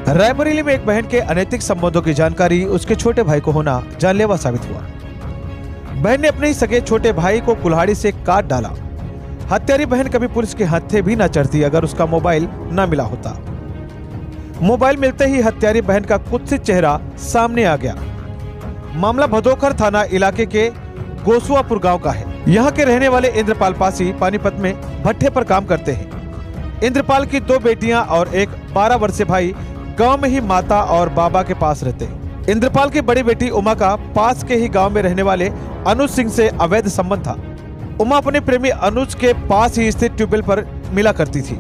रायबरेली में एक बहन के अनैतिक संबंधों की जानकारी उसके छोटे भाई को होना जानलेवा साबित हुआ। बहन ने अपने ही सगे छोटे भाई को कुल्हाड़ी से काट डाला। हत्यारी बहन कभी पुलिस के हत्थे भी न चढ़ती अगर उसका मोबाइल न मिला होता। मोबाइल मिलते ही हत्यारी बहन का कुत्सित चेहरा सामने आ गया। मामला भदोखर थाना इलाके के गोसुआपुर गांव का है। यहाँ के रहने वाले इंद्रपाल पासी पानीपत में भट्ठे पर काम करते हैं। इंद्रपाल की 2 बेटियां और एक 12 वर्षीय भाई गांव में ही माता और बाबा के पास रहते हैं। इंद्रपाल की बड़ी बेटी उमा का पास के ही गांव में रहने वाले अनुज सिंह से अवैध संबंध था। उमा अपने प्रेमी अनुज के पास ही स्थित ट्यूबवेल पर मिला करती थी।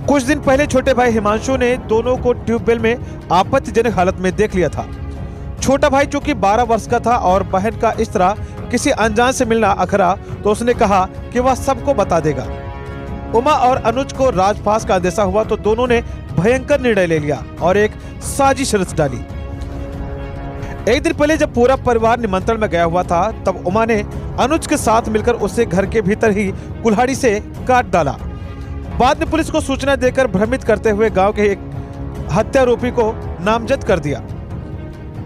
कुछ दिन पहले छोटे भाई हिमांशु ने दोनों को ट्यूबवेल में आपत्तिजनक हालत में देख लिया था। छोटा भाई चूंकि 12 वर्ष का था और बहन का इस तरह किसी अनजान से मिलना अखरा, तो उसने कहा कि वह सबको बता देगा। उमा और अनुज को राजपास का अंदेशा हुआ तो दोनों ने भयंकर निर्णय ले लिया और एक साजिश रच डाली। एक दिन पहले जब पूरा परिवार निमंत्रण में गया हुआ था, तब उमा ने अनुज के साथ मिलकर उसे घर के भीतर ही कुल्हाड़ी से काट डाला। बाद में पुलिस को सूचना देकर भ्रमित करते हुए गांव के एक हत्यारोपी को नामजद कर दिया।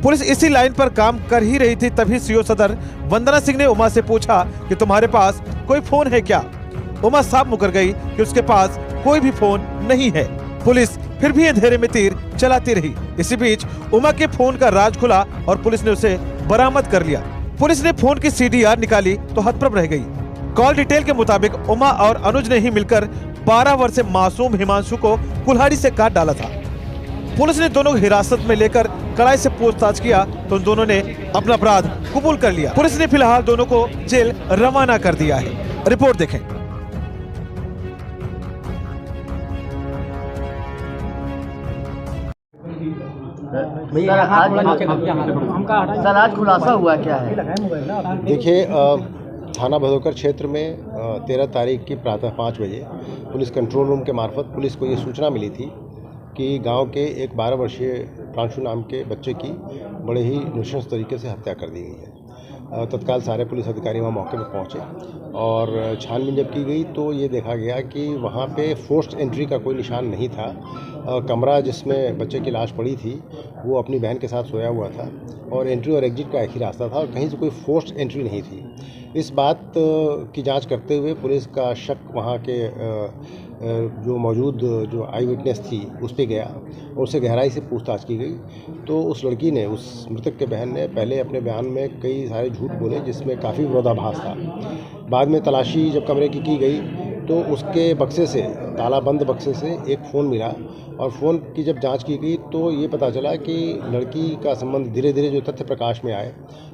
पुलिस इसी लाइन पर काम कर ही रही थी, तभी सीओ सदर वंदना सिंह ने उमा से पूछा कि तुम्हारे पास कोई फोन है क्या? उमा साफ मुकर गई कि उसके पास कोई भी फोन नहीं है। पुलिस फिर भी अंधेरे में तीर चलाती रही। इसी बीच उमा के फोन का राज खुला और पुलिस ने उसे बरामद कर लिया। पुलिस ने फोन की CDR निकाली तो हतप्रभ रह गई। कॉल डिटेल के मुताबिक उमा और अनुज ने ही मिलकर 12 वर्षीय मासूम हिमांशु को कुल्हाड़ी से काट डाला था। पुलिस ने दोनों को हिरासत में लेकर कड़ाई से पूछताछ किया तो उन दोनों ने अपना अपराध कबूल कर लिया। पुलिस ने फिलहाल दोनों को जेल रवाना कर दिया है। रिपोर्ट देखें। सर आज खुलासा हुआ क्या है? देखिए, थाना भदोखर क्षेत्र में 13 तारीख की प्रातः 5 बजे पुलिस कंट्रोल रूम के मार्फत पुलिस को ये सूचना मिली थी कि गांव के एक 12 वर्षीय प्रांशु नाम के बच्चे की बड़े ही नृशंस तरीके से हत्या कर दी गई है। तत्काल सारे पुलिस अधिकारी वहाँ मौके पर पहुँचे और छानबीन जब की गई तो ये देखा गया कि वहाँ पे फोर्स्ड एंट्री का कोई निशान नहीं था। कमरा जिसमें बच्चे की लाश पड़ी थी वो अपनी बहन के साथ सोया हुआ था और एंट्री और एग्जिट का एक ही रास्ता था और कहीं से कोई फोर्स्ड एंट्री नहीं थी। इस बात की जांच करते हुए पुलिस का शक वहाँ के जो मौजूद जो आई विटनेस थी उस पर गया और उससे गहराई से पूछताछ की गई तो उस लड़की ने, उस मृतक के बहन ने पहले अपने बयान में कई सारे झूठ बोले जिसमें काफ़ी विरोधाभास था। बाद में तलाशी जब कमरे की गई तो उसके बक्से से, ताला बंद बक्से से एक फ़ोन मिला और फ़ोन की जब जांच की गई तो ये पता चला कि लड़की का संबंध धीरे धीरे जो तथ्य प्रकाश में आए,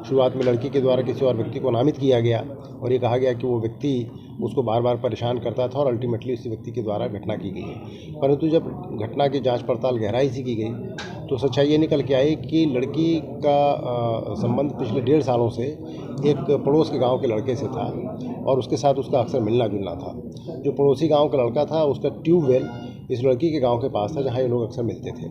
शुरुआत में लड़की के द्वारा किसी और व्यक्ति को नामित किया गया और ये कहा गया कि वो व्यक्ति उसको बार बार परेशान करता था और अल्टीमेटली उसी व्यक्ति के द्वारा घटना की गई है। परंतु जब घटना की जांच पड़ताल गहराई से की गई तो सच्चाई ये निकल के आई कि लड़की का संबंध पिछले 1.5 सालों से एक पड़ोस के गांव के लड़के से था और उसके साथ उसका अक्सर मिलना जुलना था। जो पड़ोसी गांव का लड़का था उसका ट्यूबवेल इस लड़की के गांव के पास था जहां ये लोग अक्सर मिलते थे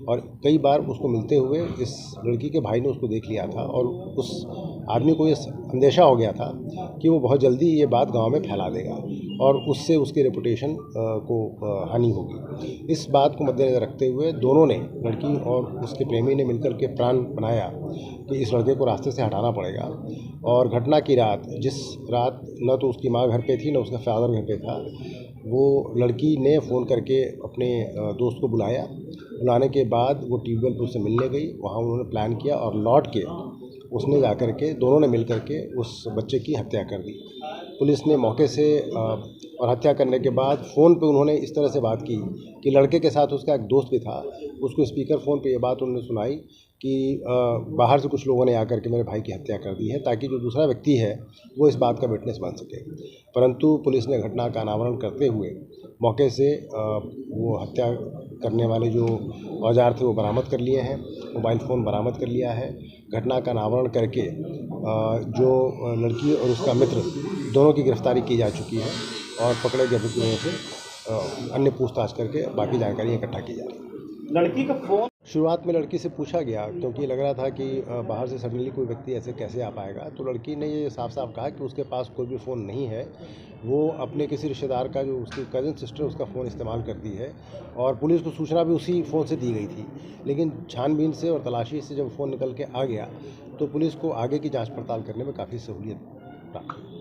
और कई बार उसको मिलते हुए इस लड़की के भाई ने उसको देख लिया था और उस आदमी को ये अंदेशा हो गया था कि वो बहुत जल्दी ये बात गांव में फैला देगा और उससे उसकी रेपुटेशन को हानि होगी। इस बात को मद्देनजर रखते हुए दोनों ने, लड़की और उसके प्रेमी ने मिलकर के प्लान बनाया कि इस लड़के को रास्ते से हटाना पड़ेगा। और घटना की रात, जिस रात न तो उसकी माँ घर पे थी न उसका फादर घर पे था, वो लड़की ने फ़ोन करके अपने दोस्त को बुलाया। बुलाने के बाद वो ट्यूबवेल पर उससे मिलने गई। वहाँ उन्होंने प्लान किया और लौट के उसने जाकर के, दोनों ने मिल करके उस बच्चे की हत्या कर दी। पुलिस ने मौके से और हत्या करने के बाद फ़ोन पे उन्होंने इस तरह से बात की कि लड़के के साथ उसका एक दोस्त भी था, उसको स्पीकर फ़ोन पे ये बात उन्होंने सुनाई कि बाहर से कुछ लोगों ने आकर के मेरे भाई की हत्या कर दी है, ताकि जो दूसरा व्यक्ति है वो इस बात का विटनेस बन सके। परंतु पुलिस ने घटना का अनावरण करते हुए मौके से वो हत्या करने वाले जो औजार थे वो बरामद कर लिए हैं, मोबाइल फ़ोन बरामद कर लिया है। घटना का अनावरण करके जो लड़की और उसका मित्र दोनों की गिरफ्तारी की जा चुकी है और पकड़े गए व्यक्तियों से अन्य पूछताछ करके बाकी जानकारी इकट्ठा की जा रही है। लड़की का फोन शुरुआत में लड़की से पूछा गया, क्योंकि लग रहा था कि बाहर से सडनली कोई व्यक्ति ऐसे कैसे आ पाएगा। तो लड़की ने ये साफ साफ कहा कि उसके पास कोई भी फ़ोन नहीं है, वो अपने किसी रिश्तेदार का, जो उसकी कज़न सिस्टर, उसका फ़ोन इस्तेमाल करती है, और पुलिस को सूचना भी उसी फ़ोन से दी गई थी। लेकिन छानबीन से और तलाशी से जब फ़ोन निकल के आ गया तो पुलिस को आगे की जाँच पड़ताल करने में काफ़ी सहूलियत प्राप्त हुई।